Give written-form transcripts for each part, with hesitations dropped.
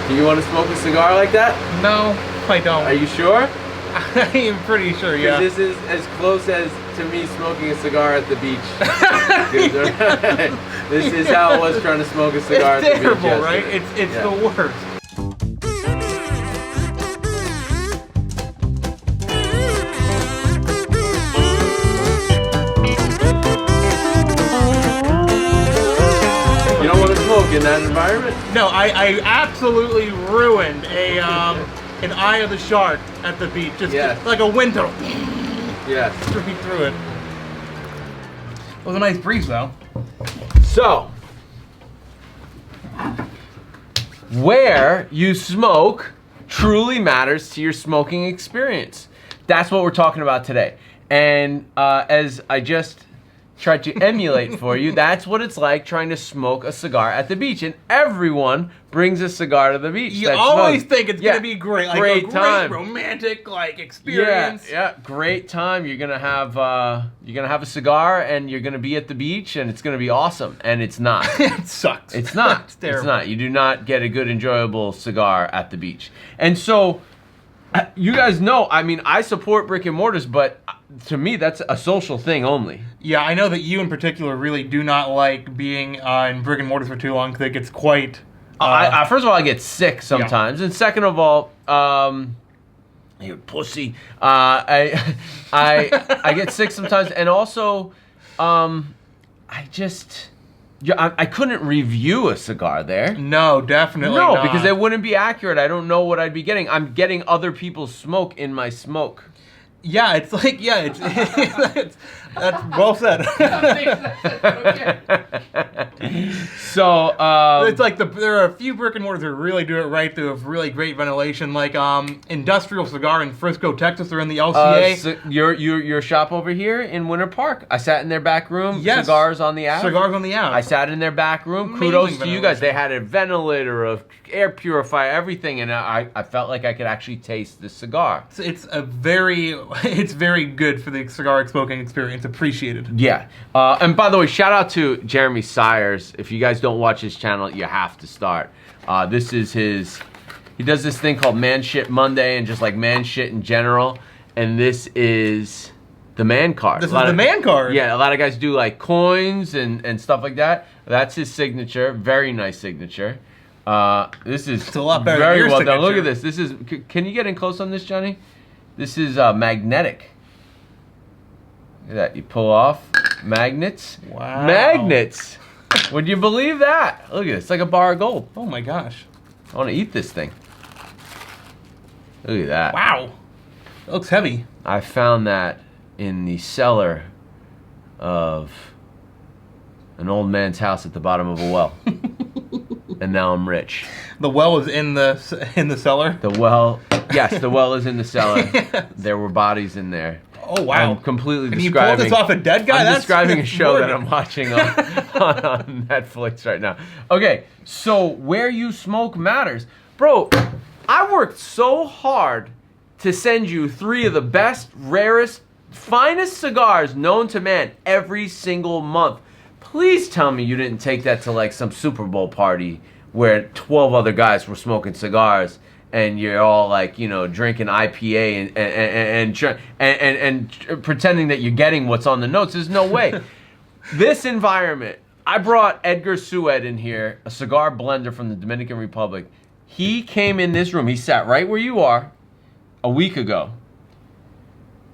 Do you want to smoke a cigar like that? No, I don't. Are you sure? I am pretty sure, yeah. This is as close as to me smoking a cigar at the beach. This is how it was trying to smoke a cigar at the beach. It's terrible, right? It's the worst. You don't want to smoke in that environment? No, I absolutely ruined an eye of the shark at the beach. Just like a window. Yes. Straight through it. It was a nice breeze, though. So, where you smoke truly matters to your smoking experience. That's what we're talking about today. And as I just tried to emulate for you, that's what it's like trying to smoke a cigar at the beach. And everyone brings a cigar to the beach. You always think it's gonna be great, like great a time. great romantic experience. Yeah, great time. You're gonna have a cigar and you're gonna be at the beach and it's gonna be awesome. And it's not. It sucks. It's not. It's terrible. It's not. You do not get a good, enjoyable cigar at the beach. And so, you guys know, I mean, I support brick and mortars, but to me, that's a social thing only. Yeah, I know that you in particular really do not like being in brick and mortars for too long because it gets quite... First of all, I get sick sometimes, and second of all, you pussy. I get sick sometimes, and also, I couldn't review a cigar there. No, definitely not. No, because it wouldn't be accurate. I don't know what I'd be getting. I'm getting other people's smoke in my smoke. Yeah, it's like, that's well said. So, it's like there are a few brick and mortars that really do it right. They have really great ventilation, like Industrial Cigar in Frisco, Texas. They're in the LCA. So your shop over here in Winter Park. I sat in their back room. Yes. Cigars on the app. Cigars on the app. I sat in their back room. Amazing Kudos to you guys. ventilation. They had a ventilator, a air purifier, everything, and I felt like I could actually taste the cigar. It's very good for the cigar smoking experience. Appreciated. Yeah. And by the way, shout out to Jeremy Sires. If you guys don't watch his channel, you have to start. This is he does this thing called Man Shit Monday and just like man shit in general. And this is the man card. This is the man card? Yeah, a lot of guys do like coins and stuff like that. That's his signature. Very nice signature. This is it's a lot better very than your well signature. done. Look at this. This is. Can you get in close on this, Johnny? This is magnetic. Look at that. You pull off magnets. Wow. Magnets. Would you believe that? Look at this. It's like a bar of gold. Oh my gosh. I want to eat this thing. Look at that. Wow. It looks heavy. I found that in the cellar of an old man's house at the bottom of a well. And now I'm rich. The well is in the cellar? The well, yes, the well is in the cellar. Yes. There were bodies in there. Oh, wow. I'm completely and describing... you pulled this off a dead guy? I'm describing a show that I'm watching on Netflix right now. Okay, so where you smoke matters. Bro, I worked so hard to send you 3 of the best, rarest, finest cigars known to man every single month. Please tell me you didn't take that to like some Super Bowl party where 12 other guys were smoking cigars and you're all like, you know, drinking IPA and pretending that you're getting what's on the notes. There's no way. This environment, I brought Edgar Sued in here, a cigar blender from the Dominican Republic. He came in this room. He sat right where you are a week ago.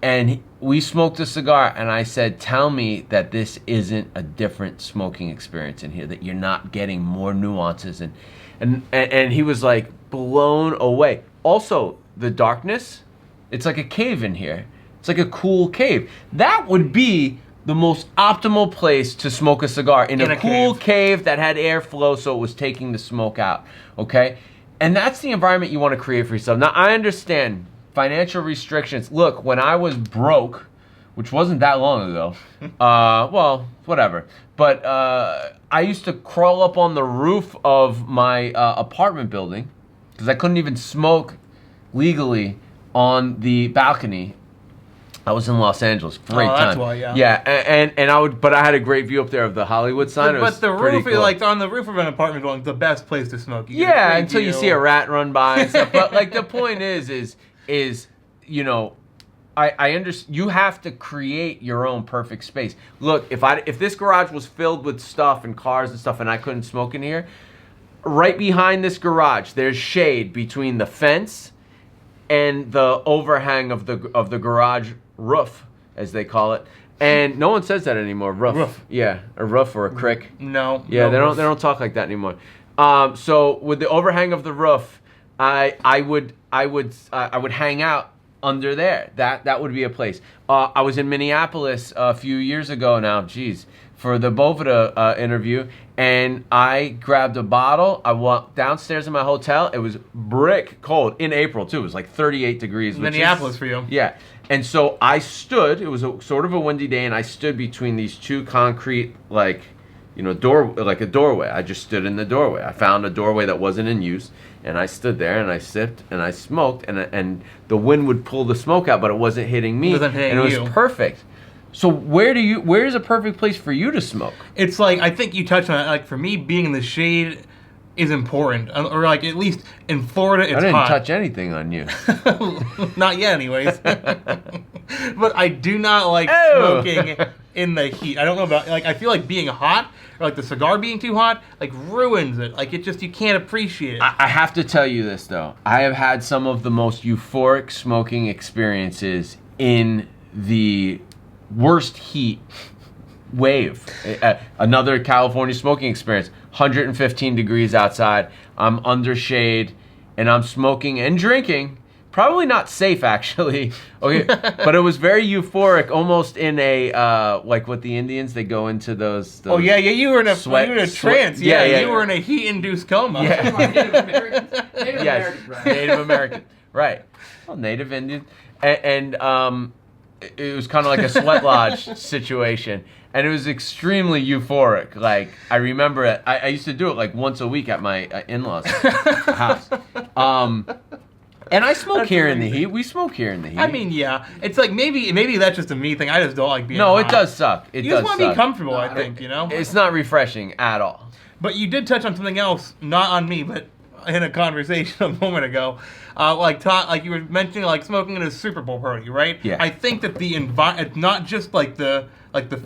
And we smoked a cigar, and I said, tell me that this isn't a different smoking experience in here, that you're not getting more nuances. And he was like blown away. Also, the darkness, it's like a cave in here. It's like a cool cave. That would be the most optimal place to smoke a cigar, in a cool cave that had airflow so it was taking the smoke out, okay? And that's the environment you want to create for yourself. Now, I understand financial restrictions. Look, when I was broke, which wasn't that long ago, well, whatever. But I used to crawl up on the roof of my apartment building because I couldn't even smoke legally on the balcony I was in Los Angeles. Great Oh, time. that's why, yeah. Yeah, but I had a great view up there of the Hollywood sign. But the roof, cool. like on the roof of an apartment building, the best place to smoke. You get a Yeah, great until you view. see a rat run by and stuff. But like the point is you know, I understand. You have to create your own perfect space. Look, if this garage was filled with stuff and cars and stuff, and I couldn't smoke in here, right behind this garage, there's shade between the fence and the overhang of the garage roof, as they call it. And no one says that anymore. Roof. Yeah, a roof or a crick. No. Yeah, no they don't talk like that anymore. So with the overhang of the roof, I would hang out under there. That would be a place. I was in Minneapolis a few years ago now. Geez, for the Bovida interview, and I grabbed a bottle. I walked downstairs in my hotel. It was brick cold in April too. It was like 38 degrees. Minneapolis for you. Yeah. And so I stood, it was sort of a windy day, and I stood between these two concrete, like a doorway. I just stood in the doorway. I found a doorway that wasn't in use, and I stood there, and I sipped, and I smoked, and the wind would pull the smoke out, but it wasn't hitting me. It wasn't hitting and it you. was perfect. So where's a perfect place for you to smoke? It's like, I think you touched on it, like for me, being in the shade is important. Or like, at least in Florida, it's I didn't hot. touch anything on you. Not yet, anyways. But I do not like Ew. smoking in the heat. I don't know about, like, I feel like being hot, or like the cigar being too hot, like ruins it. Like, it just, you can't appreciate it. I have to tell you this, though. I have had some of the most euphoric smoking experiences in the worst heat wave. Another California smoking experience. 115 degrees outside. I'm under shade, and I'm smoking and drinking. Probably not safe, actually. Okay, but it was very euphoric, almost in a like what the Indians, they go into those. Oh yeah, you were in a sweat- you were in a sweat- trance. yeah, Yeah, yeah. you were in a heat-induced coma. Yeah. Native Americans. Native Yes, Americans, right? Native American, right? Well, Native Indian, and it was kind of like a sweat lodge situation, and it was extremely euphoric. Like I remember it. I used to do it like once a week at my in-laws' house. And I smoke That's here in the amazing. heat. We smoke here in the heat. I mean, yeah, it's like maybe that's just a me thing. I just don't like being. no, it hot. does suck. It You does just want to be suck. comfortable, I No, think. You know. It's not refreshing at all. But you did touch on something else, not on me, but in a conversation a moment ago. Like you were mentioning, like smoking at a Super Bowl party, right? Yeah. I think that the it's not just like the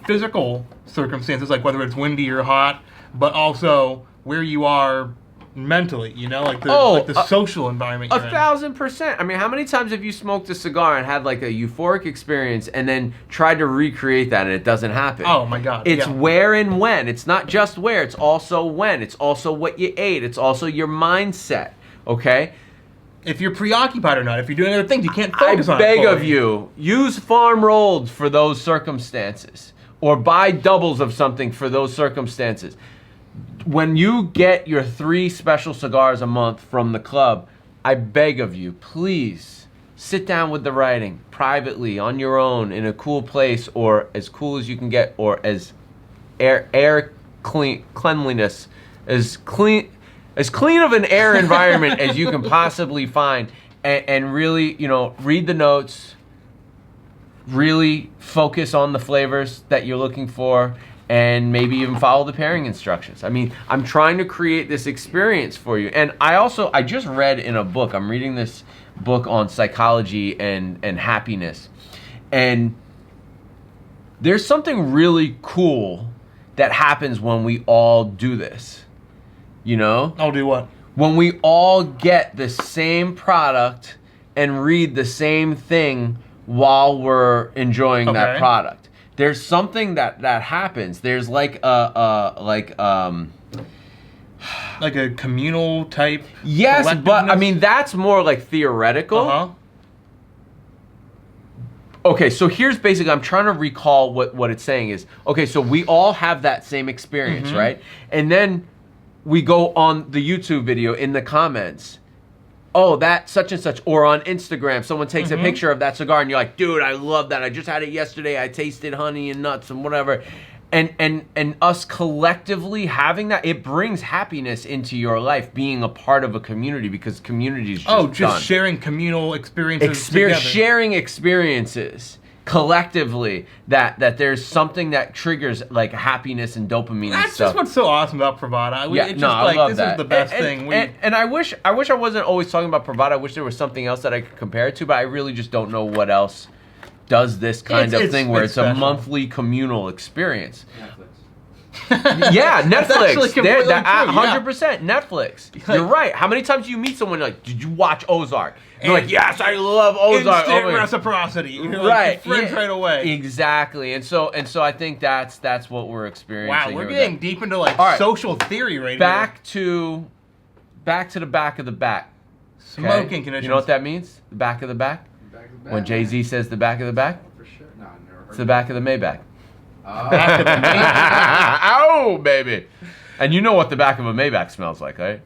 physical circumstances, like whether it's windy or hot, but also where you are mentally. You know, like the social environment. You're in. 1,000%. I mean, how many times have you smoked a cigar and had like a euphoric experience and then tried to recreate that and it doesn't happen? Oh my God. It's yeah. where and when. It's not just where, it's also when. It's also what you ate. It's also your mindset. Okay? If you're preoccupied or not, if you're doing other things, you can't I focus on it. beg of fully. you, use farm rolled for those circumstances. Or buy doubles of something for those circumstances. When you get your 3 special cigars a month from the club, I beg of you, please sit down with the writing privately on your own in a cool place, or as cool as you can get, or as cleanliness, as clean of an air environment as you can possibly find, and really, read the notes, really focus on the flavors that you're looking for, and maybe even follow the pairing instructions. I mean, I'm trying to create this experience for you. And I just read in a book, I'm reading this book on psychology and happiness. And there's something really cool that happens when we all do this. You know? I'll do what? When we all get the same product and read the same thing while we're enjoying that Okay. product. There's something that happens. There's like Like a communal type. yes, but I collectiveness? mean that's more like theoretical. Uh-huh. Okay, so here's basically, I'm trying to recall what it's saying is, okay, so we all have that same experience, Mm-hmm. right? And then we go on the YouTube video in the comments, oh, that such and such, or on Instagram, someone takes Mm-hmm. a picture of that cigar and you're like, dude, I love that. I just had it yesterday. I tasted honey and nuts and whatever. And us collectively having that, it brings happiness into your life, being a part of a community, because community is just Oh, just done. sharing communal experiences together. Sharing experiences collectively that there's something that triggers like happiness and dopamine and That's stuff. just what's so awesome about Privada. Yeah, It's no, just I like love this that. is the best thing. And I wish I wasn't always talking about Privada. I wish there was something else that I could compare it to, but I really just don't know what else does this kind of thing where it's a special. monthly communal experience. Netflix. Yeah, That's actually Netflix. completely true, 100% Netflix. You're right. How many times do you meet someone like, did you watch Ozark? You're like, yes, I love Ozark. Instant Oh my- reciprocity. You're Right, friends right away. Exactly, and so I think that's what we're experiencing. Wow, here we're with getting that. deep into like All right. social theory right back to the back of the back. here. Okay? Smoking conditions. You know what that means? The back of the back. Back to back. When Jay-Z says the back of the back, For sure. No, I've never heard it's the back of the Maybach. Back of the Oh, baby! And you know what the back of a Maybach smells like, right?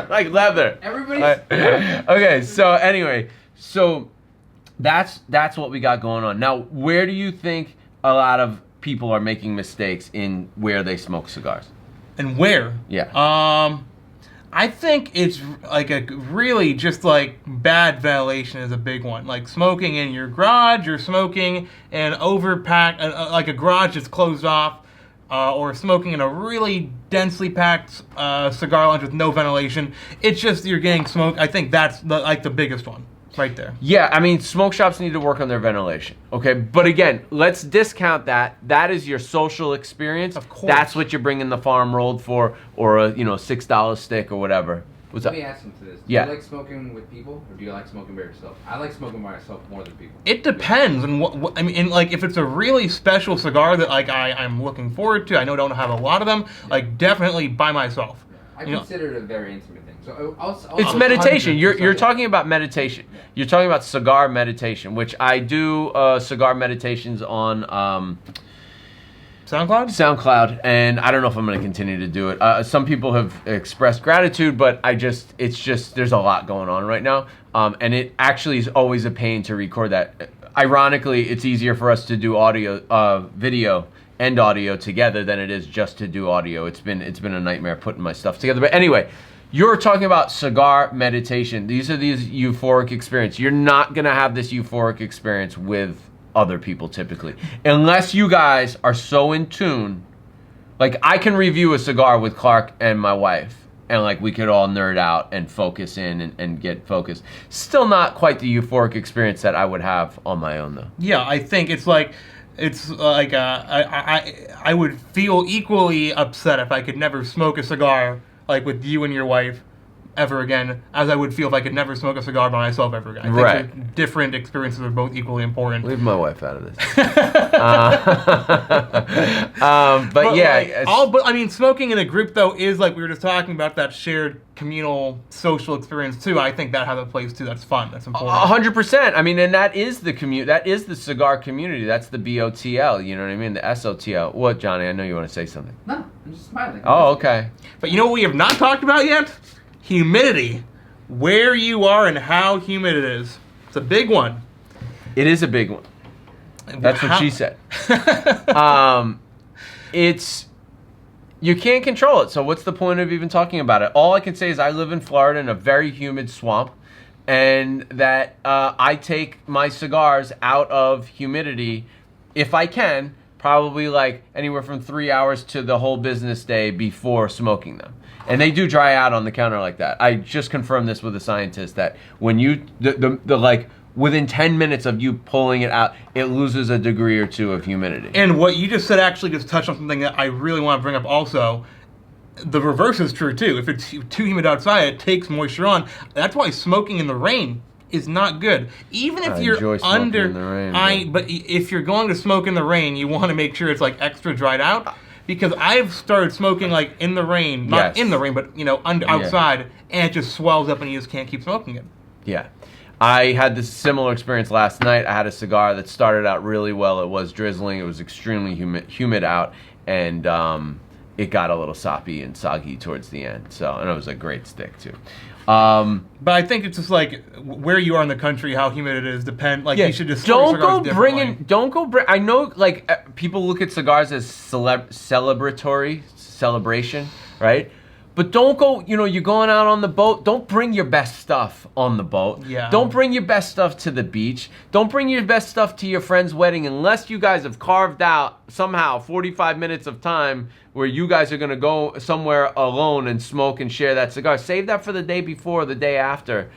Like leather. Everybody's. Okay, so anyway, so that's what we got going on. Now, where do you think a lot of people are making mistakes in where they smoke cigars? And where? Yeah. I think it's like a really just like bad ventilation is a big one. Like smoking in your garage, or smoking in overpacked, like a garage that's closed off, or smoking in a really densely packed cigar lounge with no ventilation. It's just you're getting smoke. I think that's the biggest one right there. Yeah, I mean, smoke shops need to work on their ventilation, okay? But again, let's discount that. That is your social experience. Of course. That's what you're bringing the farm rolled for, or a $6 stick or whatever. What's Let up? me ask him to this. Do Yeah. you like smoking with people, or do you like smoking by yourself? I like smoking by myself more than people. It depends on what I mean. And like if it's a really special cigar that like I'm looking forward to, I know I don't have a lot of them. Like definitely by myself. I You know- consider it a very intimate thing. So I'll It's meditation. You're 100%. talking about meditation. You're talking about cigar meditation, which I do cigar meditations on SoundCloud? SoundCloud, and I don't know if I'm going to continue to do it. Some people have expressed gratitude, but it's just there's a lot going on right now, and it actually is always a pain to record that. Ironically, it's easier for us to do video and audio together than it is just to do audio. It's been a nightmare putting my stuff together. But anyway, you're talking about cigar meditation. These are these euphoric experience. You're not going to have this euphoric experience with other people typically, unless you guys are so in tune. Like I can review a cigar with Clark and my wife, and like we could all nerd out and focus in and get focused. Still not quite the euphoric experience that I would have on my own though. Yeah, I think it's like I would feel equally upset if I could never smoke a cigar like with you and your wife ever again, as I would feel if I could never smoke a cigar by myself ever again. I think Right. they're different experiences are both equally important. Leave my wife out of this. But yeah, like, but I mean, smoking in a group though is like we were just talking about that shared communal social experience too. I think that has a place too. That's fun. That's important. 100%. I mean, and that is that is the cigar community. That's the BOTL. You know what I mean? The SOTL. What, Johnny? I know you want to say something. No, I'm just smiling. Oh, okay. But you know what we have not talked about yet? Humidity. Where you are and how humid it is. It's a big one. It is a big one. That's what she said. It's you can't control it. So what's the point of even talking about it? All I can say is I live in Florida in a very humid swamp, and that I take my cigars out of humidity if I can, probably like anywhere from 3 hours to the whole business day before smoking them. And they do dry out on the counter like that. I just confirmed this with a scientist that when you the like within 10 minutes of you pulling it out, it loses a degree or two of humidity. And what you just said actually just touched on something that I really want to bring up also. The reverse is true too. If it's too humid outside, it takes moisture on. That's why smoking in the rain is not good. Even if I you're enjoy smoking under in the rain, but if you're going to smoke in the rain, you want to make sure it's like extra dried out. Because I've started smoking like in the rain, not Yes. in the rain, but outside, and it just swells up and you just can't keep smoking it. Yeah. I had this similar experience last night. I had a cigar that started out really well. It was drizzling. It was extremely humid out, and it got a little soppy and soggy towards the end. And it was a great stick too. But I think it's just like where you are in the country, how humid it is, you should just don't go bring. Don't go bring. I know people look at cigars as celebration, right? But don't go, you're going out on the boat. Don't bring your best stuff on the boat. Yeah. Don't bring your best stuff to the beach. Don't bring your best stuff to your friend's wedding unless you guys have carved out somehow 45 minutes of time where you guys are going to go somewhere alone and smoke and share that cigar. Save that for the day before or the day after,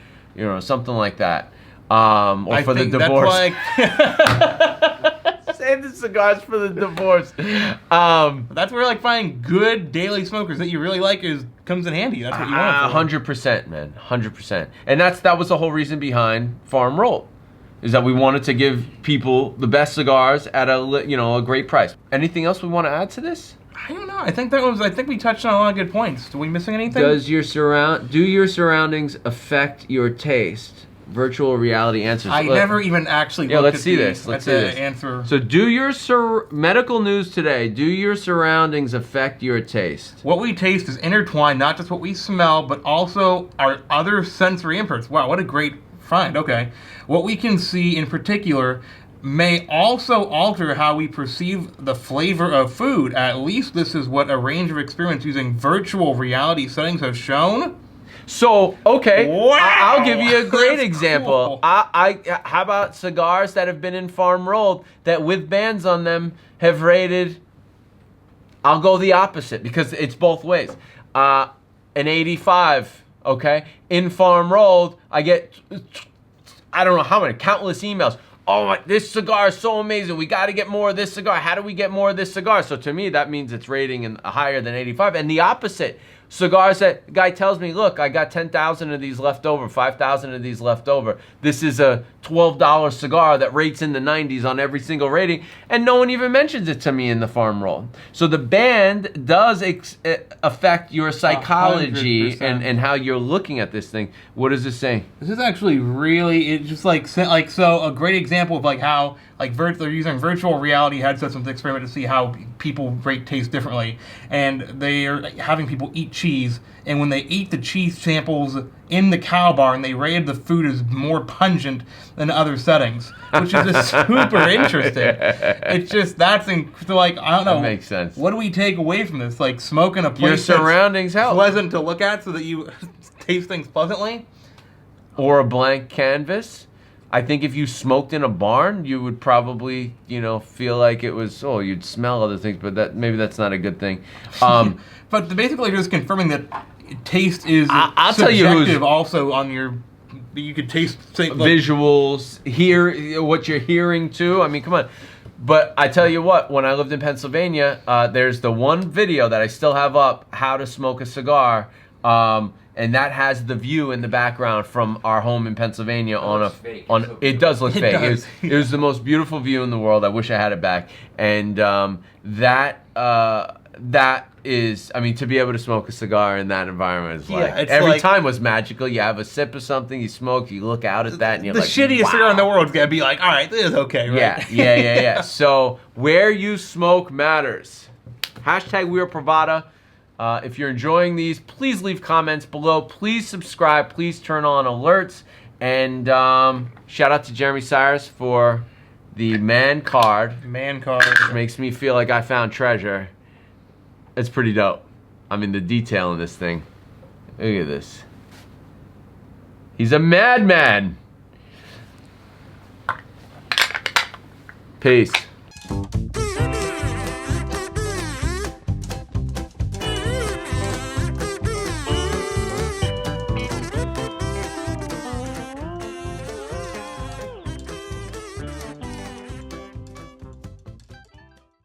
something like that. Or for the divorce. Save the cigars for the divorce. That's where finding good daily smokers that you really like comes in handy. That's what you want. 100%, man, 100%. And that was the whole reason behind Farm Rolled, is that we wanted to give people the best cigars at a great price. Anything else we want to add to this? I don't know. I think we touched on a lot of good points. Are we missing anything? Do your surroundings affect your taste? Virtual reality answers. I never even actually looked let's at see this. Let's see this. Answer. So do your medical news today, do your surroundings affect your taste? What we taste is intertwined, not just what we smell, but also our other sensory inputs. Wow, what a great find. Okay. What we can see in particular may also alter how we perceive the flavor of food. At least this is what a range of experiments using virtual reality settings have shown. So, okay, wow. I'll give you a great That's example. cool. How about cigars that have been in Farm Rolled that with bands on them have rated, I'll go the opposite because it's both ways. An 85, okay? In Farm Rolled, I get, I don't know how many, countless emails. Oh, this cigar is so amazing. We got to get more of this cigar. How do we get more of this cigar? So to me, that means it's rating higher than 85. And the opposite, cigars that the guy tells me, look, I got 10,000 of these left over, 5,000 of these left over. This is a $12 cigar that rates in the 90s on every single rating, and no one even mentions it to me in the Farm Roll. So the band does affect your psychology and how you're looking at this thing. What does it say? This is actually really, it's just so a great example of how they're using virtual reality headsets in this experiment to see how people rate taste differently, and they are having people eat cheese, and when they eat the cheese samples in the cow barn, they rated the food as more pungent than other settings, which is just super interesting. It's just I don't know. That makes sense. What do we take away from this? Smoking a place your surroundings that's help. pleasant to look at so that you taste things pleasantly, or a blank canvas. I think if you smoked in a barn, you would probably, feel like it was, you'd smell other things, but maybe that's not a good thing. But basically, just confirming that taste is I'll tell you subjective also on you could taste visuals, hear what you're hearing too. I mean, come on. But I tell you what, when I lived in Pennsylvania, there's the one video that I still have up, how to smoke a cigar. And that has the view in the background from our home in Pennsylvania it does look fake. It was the most beautiful view in the world. I wish I had it back. And that is, to be able to smoke a cigar in that environment is every time was magical. You have a sip of something, you smoke, you look out at that, and you're the shittiest cigar in the world is gonna be all right, this is okay, right? Yeah. So where you smoke matters. #WeArePrivada. If you're enjoying these, please leave comments below. Please subscribe. Please turn on alerts. And shout out to Jeremy Cyrus for the man card. Which makes me feel like I found treasure. It's pretty dope. The detail in this thing. Look at this. He's a madman. Peace.